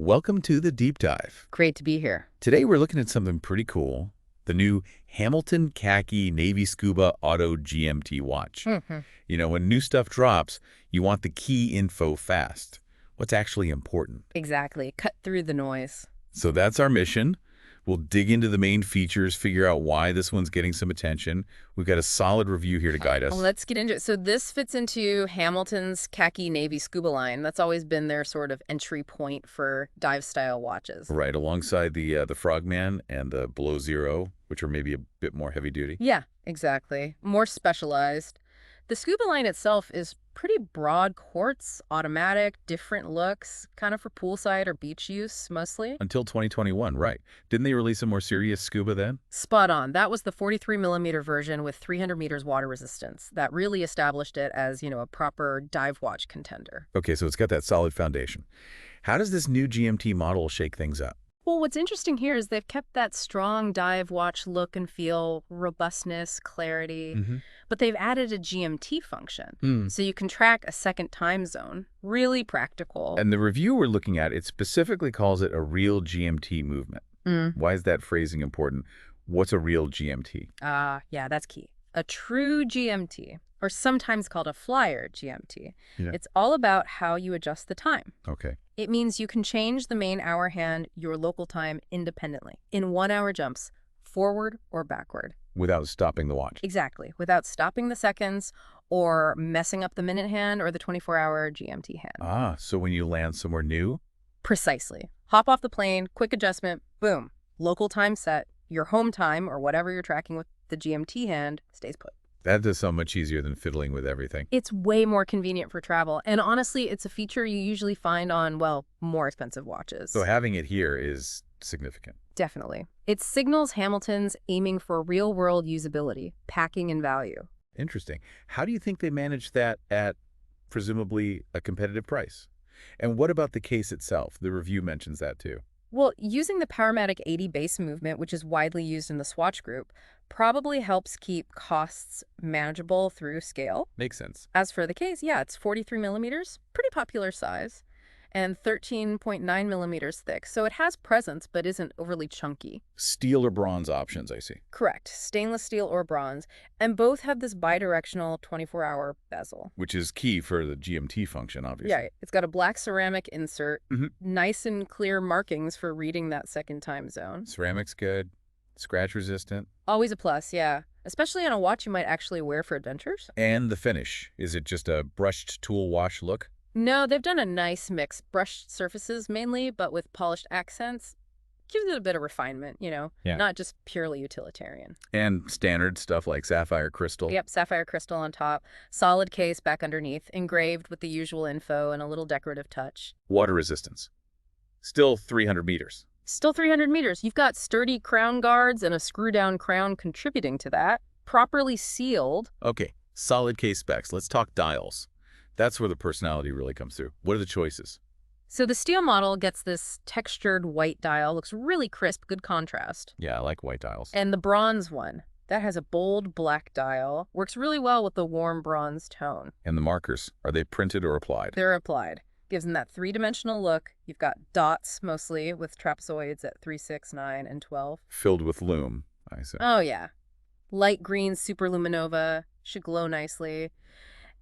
Welcome to the Deep Dive. Great to be here. Today we're looking at something pretty cool, the new Hamilton Khaki Navy Scuba Auto GMT watch. When new stuff drops, you want the key info fast. What's actually important? Exactly. Cut through the noise. So that's our mission. We'll dig into the main features, figure out why this one's getting some attention. We've got a solid review here to guide us. Well, let's get into it. So this fits into Hamilton's Khaki Navy Scuba line. That's always been their sort of entry point for dive-style watches. Right, alongside the Frogman and the Below Zero, which are maybe a bit more heavy-duty. Yeah, exactly. More specialized. The Scuba line itself is pretty broad quartz, automatic, different looks, kind of for poolside or beach use mostly. Until 2021, right. Didn't they release a more serious Scuba then? Spot on. That was the 43mm version with 300 meters water resistance. That really established it as, a proper dive watch contender. Okay, so it's got that solid foundation. How does this new GMT model shake things up? Well, what's interesting here is they've kept that strong dive watch look and feel, robustness, clarity, but they've added a GMT function. So you can track a second time zone. Really practical. And the review we're looking at, it specifically calls it a real GMT movement. Why is that phrasing important? What's a real GMT? Yeah, that's key. A true GMT, or sometimes called a flyer GMT. Yeah. It's all about how you adjust the time. Okay. It means you can change the main hour hand, your local time, independently, in 1 hour jumps, forward or backward. Without stopping the watch. Exactly, without stopping the seconds or messing up the minute hand or the 24-hour GMT hand. So when you land somewhere new? Precisely. Hop off the plane, quick adjustment, boom. Local time set, your home time or whatever you're tracking with the GMT hand stays put. That does sound much easier than fiddling with everything. It's way more convenient for travel. And honestly, it's a feature you usually find on, more expensive watches. So having it here is significant. Definitely. It signals Hamilton's aiming for real-world usability, packing, and value. Interesting. How do you think they managed that at presumably a competitive price? And what about the case itself? The review mentions that too. Well, using the Powermatic 80 base movement, which is widely used in the Swatch group, probably helps keep costs manageable through scale. Makes sense. As for the case, it's 43mm, pretty popular size, and 13.9mm thick, so it has presence but isn't overly chunky. Steel or bronze options, I see. Correct. Stainless steel or bronze, and both have this bidirectional 24-hour bezel. Which is key for the GMT function, obviously. Yeah, it's got a black ceramic insert, nice and clear markings for reading that second time zone. Ceramic's good. Scratch resistant. Always a plus, yeah. Especially on a watch you might actually wear for adventures. And the finish. Is it just a brushed tool wash look? No, they've done a nice mix. Brushed surfaces mainly, but with polished accents. Gives it a bit of refinement, not just purely utilitarian. And standard stuff like sapphire crystal. Yep, sapphire crystal on top. Solid case back underneath. Engraved with the usual info and a little decorative touch. Water resistance. Still 300 meters. Still 300 meters. You've got sturdy crown guards and a screw-down crown contributing to that. Properly sealed. Okay, solid case specs. Let's talk dials. That's where the personality really comes through. What are the choices? So the steel model gets this textured white dial. Looks really crisp, good contrast. Yeah, I like white dials. And the bronze one, that has a bold black dial. Works really well with the warm bronze tone. And the markers, are they printed or applied? They're applied. Gives them that three-dimensional look. You've got dots mostly with trapezoids at 3, 6, 9, and 12. Filled with lume, I see. Oh, yeah. Light green superluminova. Should glow nicely.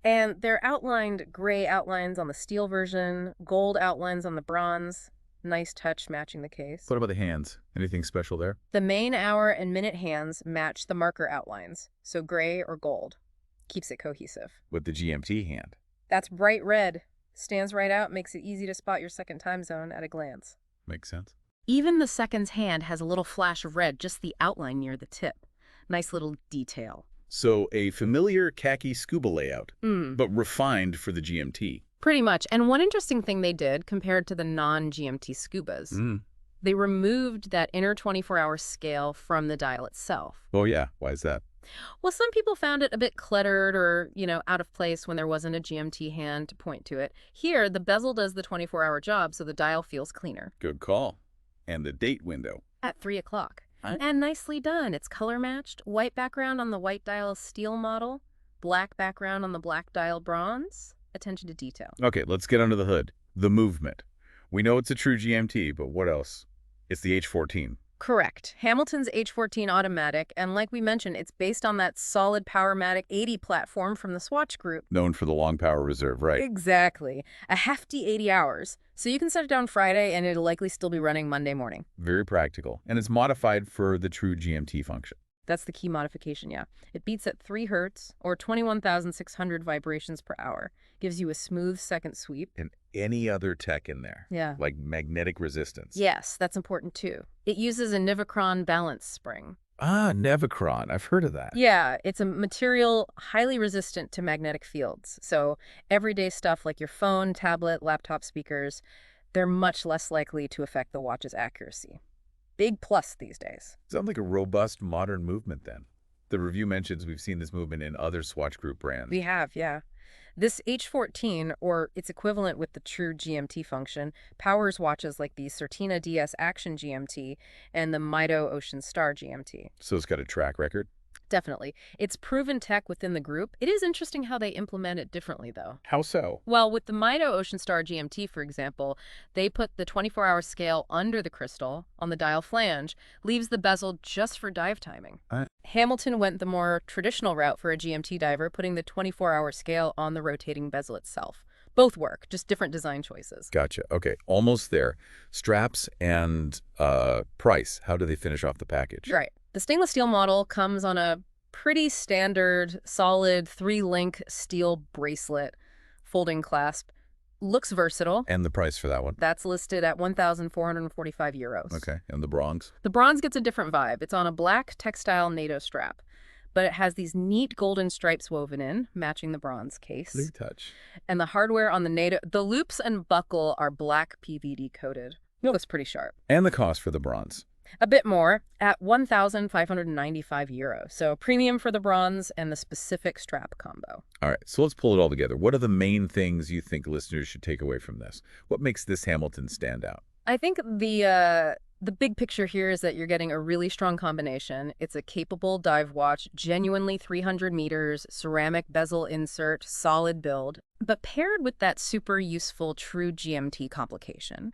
And they're outlined gray outlines on the steel version, gold outlines on the bronze. Nice touch matching the case. What about the hands? Anything special there? The main hour and minute hands match the marker outlines, so gray or gold. Keeps it cohesive. With the GMT hand? That's bright red. Stands right out, makes it easy to spot your second time zone at a glance. Makes sense. Even the second's hand has a little flash of red, just the outline near the tip. Nice little detail. So a familiar khaki scuba layout, but refined for the GMT. Pretty much. And one interesting thing they did compared to the non-GMT Scubas, they removed that inner 24-hour scale from the dial itself. Oh, yeah. Why is that? Well, some people found it a bit cluttered or, out of place when there wasn't a GMT hand to point to it. Here, the bezel does the 24-hour job, so the dial feels cleaner. Good call. And the date window. At 3 o'clock. And nicely done. It's color matched. White background on the white dial steel model. Black background on the black dial bronze. Attention to detail. Okay, let's get under the hood. The movement. We know it's a true GMT, but what else? It's the H14. Correct. Hamilton's H14 automatic, and like we mentioned, it's based on that solid Powermatic 80 platform from the Swatch Group. Known for the long power reserve, right? Exactly. A hefty 80 hours. So you can set it down Friday, and it'll likely still be running Monday morning. Very practical. And it's modified for the true GMT function. That's the key modification, yeah. It beats at 3 hertz, or 21,600 vibrations per hour. Gives you a smooth second sweep. And any other tech in there. Yeah. Like magnetic resistance. Yes, that's important too. It uses a Nivacron balance spring. Ah, Nevacron. I've heard of that. Yeah, it's a material highly resistant to magnetic fields. So everyday stuff like your phone, tablet, laptop speakers, they're much less likely to affect the watch's accuracy. Big plus these days. Sounds like a robust modern movement then. The review mentions we've seen this movement in other Swatch Group brands. We have, yeah. This H14, or its equivalent with the true GMT function, powers watches like the Certina DS Action GMT and the Mito Ocean Star GMT. So it's got a track record? Definitely. It's proven tech within the group. It is interesting how they implement it differently, though. How so? Well, with the Mito Ocean Star GMT, for example, they put the 24-hour scale under the crystal on the dial flange, leaves the bezel just for dive timing. Hamilton went the more traditional route for a GMT diver, putting the 24-hour scale on the rotating bezel itself. Both work, just different design choices. Gotcha. Okay, almost there. Straps and price. How do they finish off the package? Right. The stainless steel model comes on a pretty standard, solid 3-link steel bracelet, folding clasp. Looks versatile. And the price for that one? That's listed at 1,445 euros. Okay, and the bronze? The bronze gets a different vibe. It's on a black textile NATO strap, but it has these neat golden stripes woven in, matching the bronze case. Big touch. And the hardware on the NATO, the loops and buckle are black PVD coated. Looks pretty sharp. And the cost for the bronze? A bit more, at 1,595 euros. So premium for the bronze and the specific strap combo. All right, so let's pull it all together. What are the main things you think listeners should take away from this? What makes this Hamilton stand out? I think the big picture here is that you're getting a really strong combination. It's a capable dive watch, genuinely 300 meters, ceramic bezel insert, solid build, but paired with that super useful true GMT complication.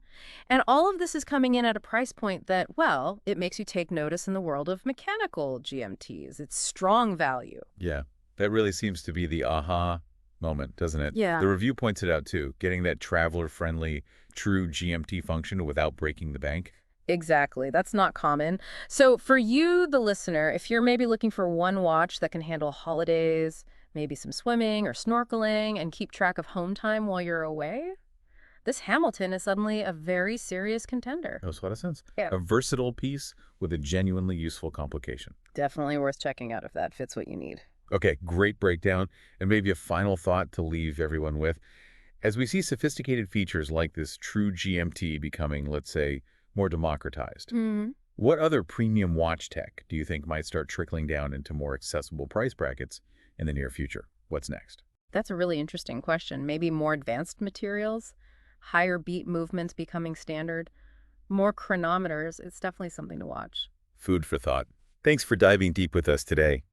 And all of this is coming in at a price point that, well, it makes you take notice in the world of mechanical GMTs. It's strong value. Yeah, that really seems to be the aha moment, doesn't it? Yeah. The review points it out too, getting that traveler-friendly true GMT function without breaking the bank. Exactly. That's not common. So for you, the listener, if you're maybe looking for one watch that can handle holidays, maybe some swimming or snorkeling, and keep track of home time while you're away, this Hamilton is suddenly a very serious contender. Makes a lot of sense. Yeah. A versatile piece with a genuinely useful complication. Definitely worth checking out if that fits what you need. Okay, great breakdown. And maybe a final thought to leave everyone with. As we see sophisticated features like this true GMT becoming, let's say, more democratized, what other premium watch tech do you think might start trickling down into more accessible price brackets in the near future? What's next? That's a really interesting question. Maybe more advanced materials, higher beat movements becoming standard, more chronometers. It's definitely something to watch. Food for thought. Thanks for diving deep with us today.